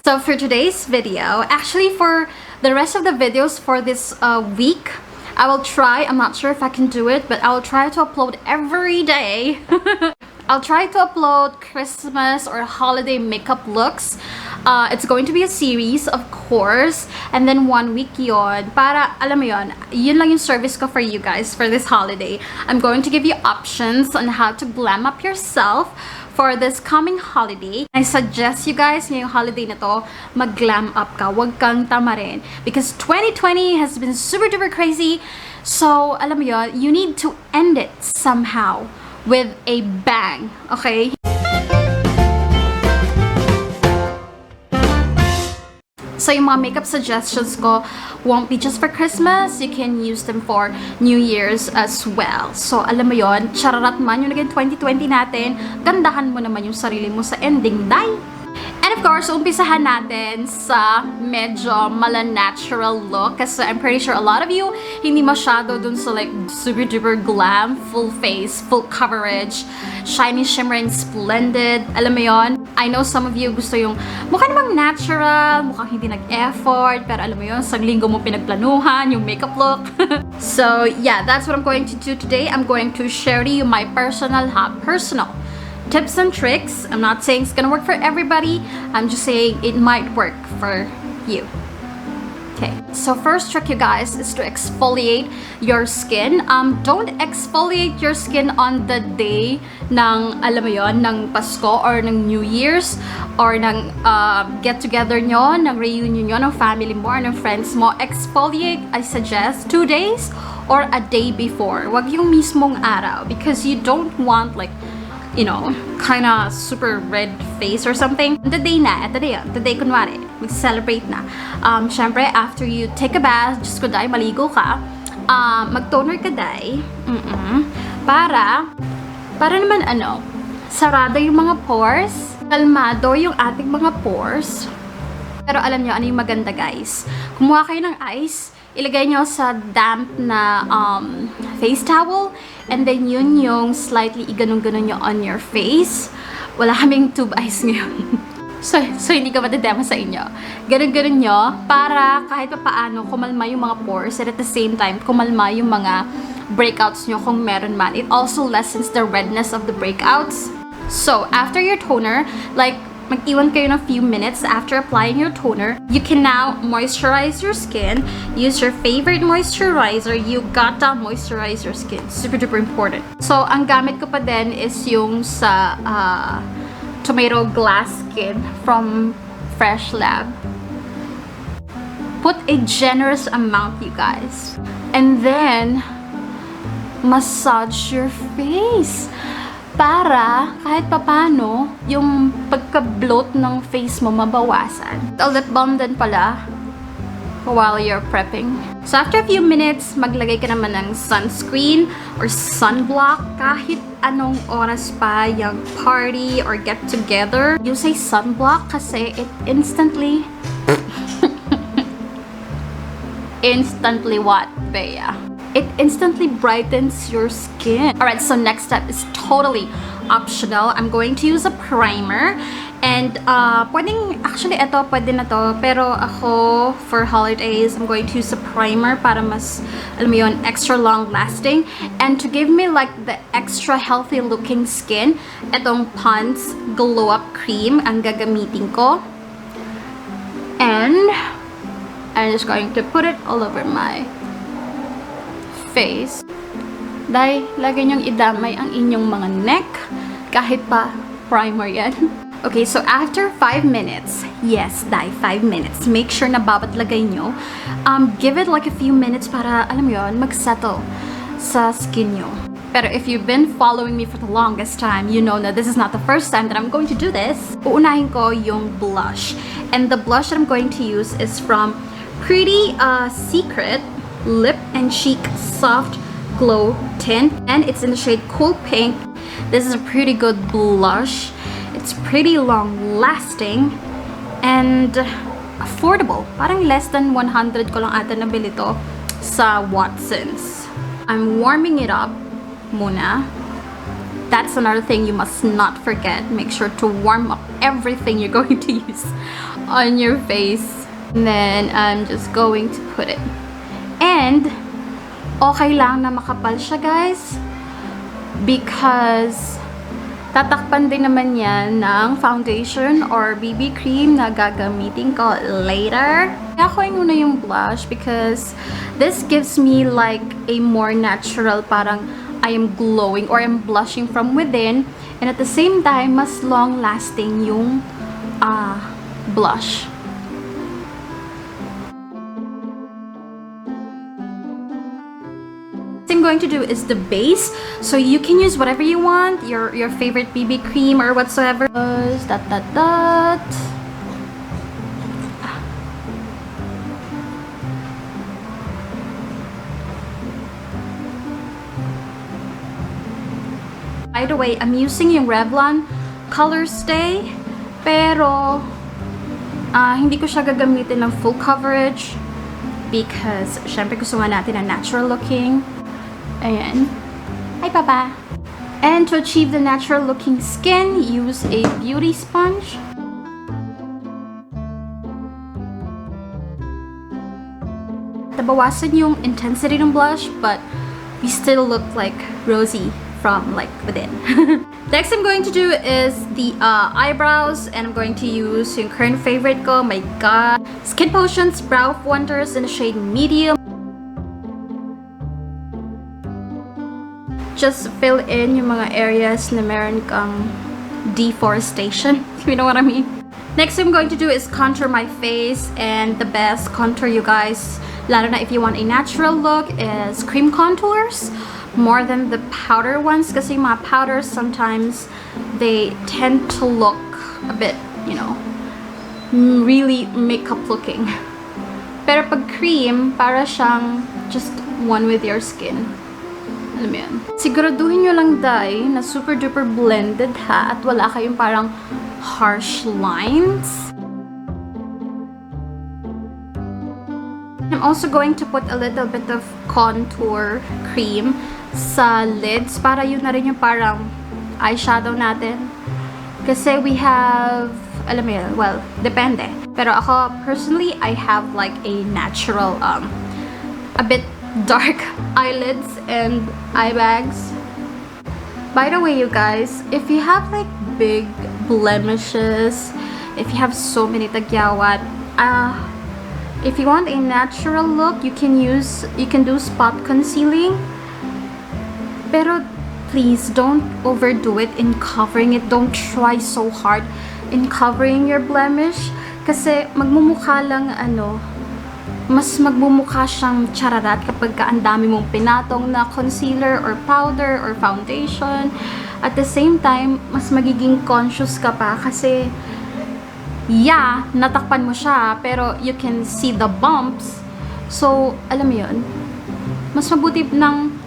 So for today's video, actually for the rest of the videos for this week, I will try, I'm not sure if I can do it, but I will try to upload every day. I'll try to upload Christmas or holiday makeup looks. It's going to be a series, of course. And then 1 week yon. Para, alam mo yon, yun lang yung service ko for you guys for this holiday. I'm going to give you options on how to glam up yourself for this coming holiday. I suggest you guys, ngayong holiday na to, mag-glam up ka. Huwag kang tamarin. Because 2020 has been super duper crazy. So, alam mo yon, you need to end it somehow with a bang, okay? So yung mga makeup suggestions ko won't be just for Christmas. You can use them for New Year's as well. So alam mo yon, chararat man yung naging 2020 natin, gandahan mo naman yung sarili mo sa ending, day! And of course, umpisahan natin sa medyo mala-natural look. Kasi I'm pretty sure a lot of you hindi masyado dun sa like super duper glam, full face, full coverage, shiny, shimmering, splendid. Alam mo yon? I know some of you gusto yung mukha namang natural, mukhang hindi nag-effort, pero alam mo yon, sa linggo mo pinagplanuhan yung makeup look. So yeah, that's what I'm going to do today. I'm going to share to you my personal tips and tricks. I'm not saying it's gonna work for everybody. I'm just saying it might work for you. Okay, so first trick, you guys, is to exfoliate your skin. Don't exfoliate your skin on the day ng, alam mo yon, ng Pasko or ng New Year's or ng get-together nyo, ng reunion nyo, ng family mo or ng friends mo. Exfoliate, I suggest, 2 days or a day before. Wag yung mismong araw because you don't want like, you know, kind of super red face or something. The day kunwari, mag-celebrate na. Syempre, after you take a bath, just ko day, maligo ka, mag-toner ka day, para naman sarado yung mga pores, kalmado yung ating mga pores. Pero alam nyo, ano yung maganda, guys? Kumuha kayo ng ice, ilagay nyo sa damp na face towel, and then yun yung slightly iganon-ganon nyo on your face. Wala kaming tube ice ngayon. so hindi ka matadema sa inyo. Ganon-ganon nyo para kahit pa paano kumalma yung mga pores, and at the same time kumalma yung mga breakouts nyo kung meron man. It also lessens the redness of the breakouts. So after your toner, like mag-iwan kayo ng few minutes after applying your toner, you can now moisturize your skin. Use your favorite moisturizer. You gotta moisturize your skin. Super duper important. So, ang gamit ko pa din is yung sa tomato glass skin from Fresh Lab. Put a generous amount, you guys. And then, massage your face. Para kahit papano yung pagka-bloat ng face mo mabawasan. A lip balm din pala while you're prepping. So after a few minutes, maglagay ka naman ng sunscreen or sunblock kahit anong oras pa yung party or get together. You say sunblock kasi it instantly what, Bea? It instantly brightens your skin. Alright, so next step is totally optional. I'm going to use a primer. And actually ito, pwede na to. Pero ako, for holidays, I'm going to use a primer para mas, alam mo yun, extra long lasting. And to give me like the extra healthy looking skin, itong Pond's Glow Up Cream ang gagamitin ko. And I'm just going to put it all over my face. Dahil, lagi niyong idamay ang inyong mga neck. Kahit pa primer yan. Okay, so after 5 minutes, yes, dahil 5 minutes, make sure na bawat lagay nyo, give it like a few minutes para, alam mo yun, mag-settle sa skin nyo. Pero if you've been following me for the longest time, you know that this is not the first time that I'm going to do this. Uunahin ko yung blush. And the blush that I'm going to use is from Pretty Secret Lip and Cheek Soft Glow Tint, and it's in the shade Cool Pink. This is a pretty good blush. It's pretty long lasting and affordable. Parang less than 100 ko lang ata nabili to sa Watsons. I'm warming it up muna. That's another thing you must not forget. Make sure to warm up everything you're going to use on your face. And then I'm just going to put it. And okay lang na makapal siya, guys. Because tatakpan din naman yan ng foundation or BB cream na gagamitin ko later. Kaya ko muna yung blush because this gives me like a more natural, parang I am glowing or I'm blushing from within, and at the same time, mas long-lasting yung blush. What I'm going to do is the base, so you can use whatever you want, your favorite BB cream or whatsoever. Dot. By the way, I'm using yung Revlon Color Stay, pero hindi ko siya gagamitin ng full coverage because syempre gusto nga natin na natural looking. Ayan. Hi, Papa! And to achieve the natural looking skin, use a beauty sponge. Nabawasan yung intensity ng blush, but we still look like rosy from like within. Next I'm going to do is the eyebrows, and I'm going to use yung current favorite ko, my god, Skin Potions Brow Wonders in the shade medium. Just fill in yung mga areas na meron kang deforestation, if you know what I mean. Next I'm going to do is contour my face, and the best contour, you guys, lalo na if you want a natural look, is cream contours more than the powder ones, kasi mga powders sometimes they tend to look a bit, you know, really makeup looking. Pero pag cream, para siyang just one with your skin. Alam mo yan. Siguraduhin nyo lang, dai, na super duper blended ha, at wala kayong parang harsh lines. I'm also going to put a little bit of contour cream sa lids para yun na rin yung parang eyeshadow natin. Kasi we have, alam mo yun, well, depende. Pero ako, personally, I have like a natural, a bit dark eyelids and eye bags. By the way, you guys, if you have like big blemishes, if you have so many tagyawat, if you want a natural look, you can do spot concealing. Pero please don't overdo it in covering it. Don't try so hard in covering your blemish kasi magmumukha lang mas magmumukha siyang chararat kapag ang dami mong pinatong na concealer or powder or foundation. At the same time, mas magiging conscious ka pa kasi yeah, natakpan mo siya, pero you can see the bumps. So, alam mo yun, mas mabuti ng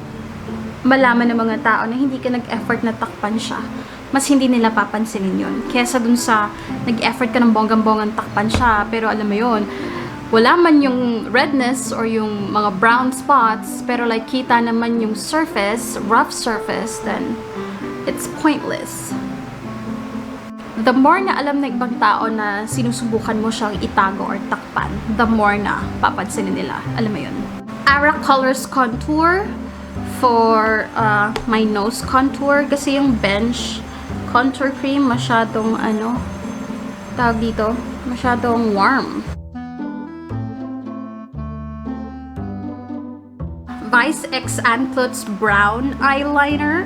malaman ng mga tao na hindi ka nag-effort na takpan siya. Mas hindi nila papansinin yun. Kesa dun sa nag-effort ka ng bonggang-bonggang takpan siya, pero alam mo yun, wala man yung redness or yung mga brown spots, pero like kita naman yung surface, rough surface, then it's pointless. The more na alam ng ibang tao na sinusubukan mo siyang itago or takpan, the more na papansinin nila. Alam mo yun. Ara Colors Contour for my nose contour. Kasi yung Bench contour cream masyadong tawag dito, masyadong warm. Vice X Antlets Brown Eyeliner.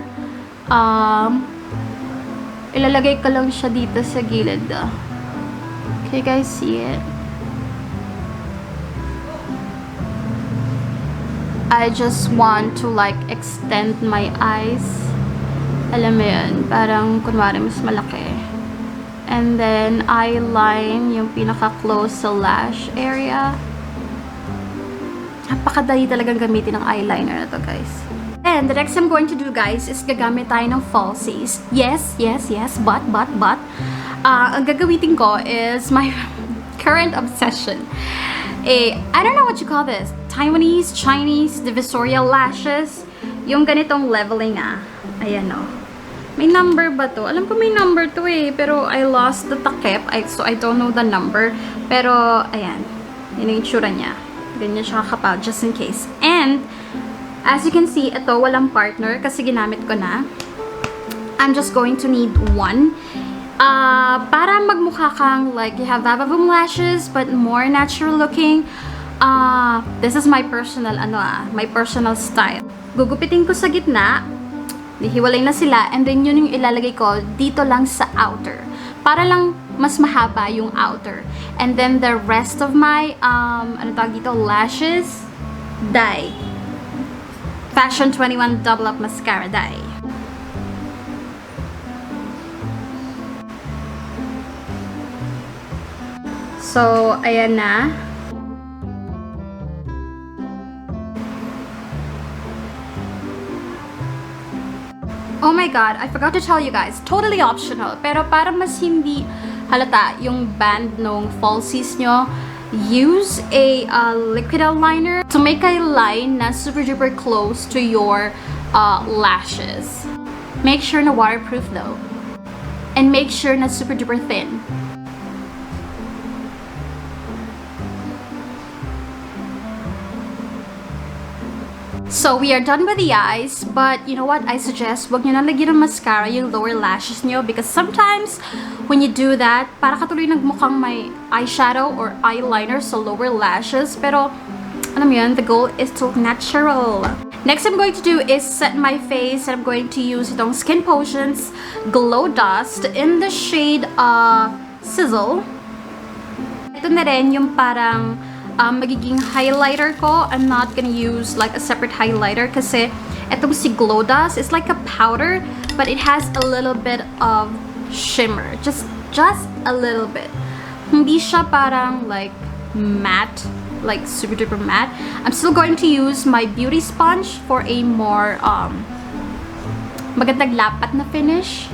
Ilalagay ko lang siya dito sa gilid. Can you guys see it? I just want to like extend my eyes. Alam mo yun, parang kunwari mas malaki. And then eyeline yung pinaka-close sa lash area. Napakadali talagang gamitin ng eyeliner na to, guys. And the next I'm going to do, guys, is gagamit tayo ng falsies. Yes, but. Ang gagamitin ko is my current obsession. I don't know what you call this. Taiwanese, Chinese, divisorial lashes. Yung ganitong leveling Ayan o. May number ba to? Alam ko may number to eh. Pero I lost the takip. So I don't know the number. Pero, ayan. Yun yung itsura niya. Ganyan siya kakapal. Just in case. And, as you can see, ito walang partner. Kasi ginamit ko na. I'm just going to need one. Para magmukha kang like you have Vavavoom lashes but more natural looking. This is my personal my personal style. Gugupitin ko sa gitna. Hiwalay na sila, and then yun yung ilalagay ko dito lang sa outer. Para lang mas mahaba yung outer. And then the rest of my, lashes, dye. Fashion 21 Double Up Mascara dye. So, ayan na. Oh my god, I forgot to tell you guys, totally optional. Pero para mas hindi halata yung band ng falsies nyo, use a liquid eyeliner to make a line na super duper close to your lashes. Make sure na waterproof though. And make sure na super duper thin. So, we are done with the eyes, but you know what? I suggest wag nyo na lagyan ng mascara yung lower lashes nyo because sometimes when you do that, para katuloy nagmukhang may eyeshadow or eyeliner sa lower lashes. Pero, alam mo yun, the goal is to look natural. Next I'm going to do is set my face, and I'm going to use itong Skin Potions Glow Dust in the shade Sizzle. Ito na rin yung parang magiging highlighter ko. I'm not gonna use like a separate highlighter kasi etong si Glow Dust is like a powder but it has a little bit of shimmer. Just a little bit. Hindi siya parang like matte, like super duper matte. I'm still going to use my beauty sponge for a more magandang lapat na finish.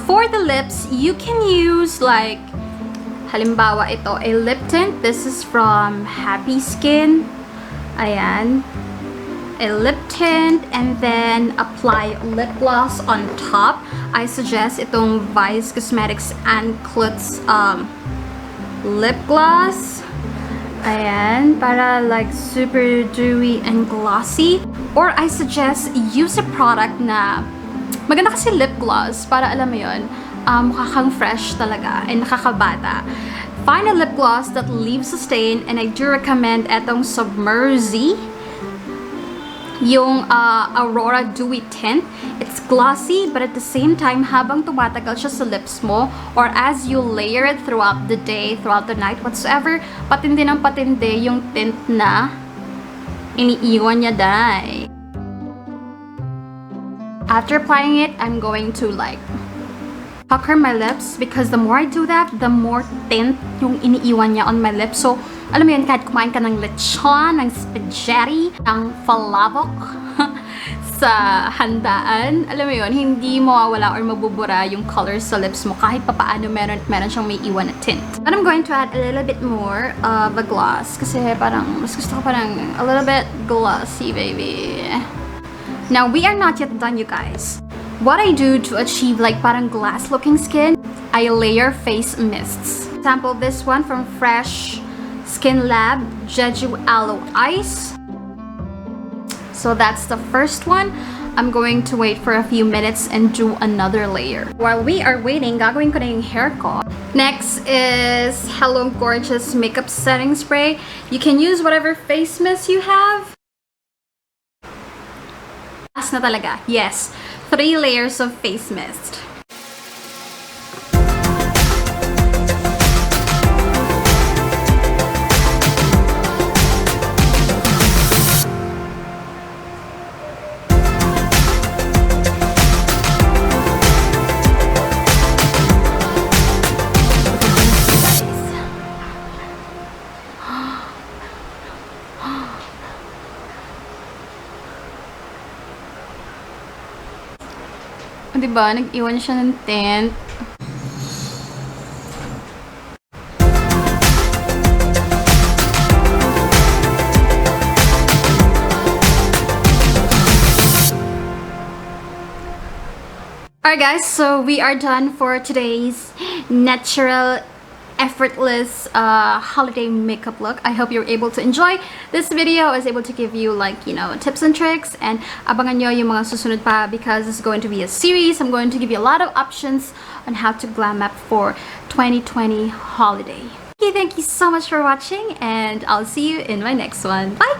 For the lips, you can use like, halimbawa ito, a lip tint. This is from Happy Skin. Ayan. A lip tint, and then apply lip gloss on top. I suggest itong Vice Cosmetics and Klutz lip gloss. Ayan, para like super dewy and glossy. Or I suggest use a product na maganda kasi lip gloss para alam mo yun, mukha kang fresh talaga and nakakabata. Find a lip gloss that leaves a stain, and I do recommend etong Submerzi, yung Aurora Dewy Tint. It's glossy but at the same time habang tumatagal siya sa lips mo or as you layer it throughout the day, throughout the night, whatsoever, patindi ng patindi yung tint na iniiwan niya dai. After applying it, I'm going to like pucker my lips because the more I do that, the more tint yung iniiwan niya on my lips. So, alam mo yun, kahit kumain ka ng lechon, ng spaghetti, ng falabok sa handaan, alam mo yun, hindi mawawala or mabubura yung colors sa lips mo kahit papaano meron siyang may iwan na tint. And I'm going to add a little bit more of a gloss kasi parang mas gusto ko parang a little bit glossy, baby. Now, we are not yet done, you guys. What I do to achieve like parang glass-looking skin, I layer face mists. Example, this one from Fresh Skin Lab, Jeju Aloe Ice. So that's the first one. I'm going to wait for a few minutes and do another layer. While we are waiting, gagawin ko na yung hair ko. Next is Hello Gorgeous Makeup Setting Spray. You can use whatever face mist you have. Na talaga. Yes. 3 layers of face mist. Diba? Nag-iwan siya ng tint. Alright guys, so we are done for today's natural, effortless holiday makeup look. I hope you're able to enjoy this video. I was able to give you like, tips and tricks, and abangan nyo yung mga susunod pa because it's going to be a series. I'm going to give you a lot of options on how to glam up for 2020 holiday. Okay, thank you so much for watching, and I'll see you in my next one. Bye!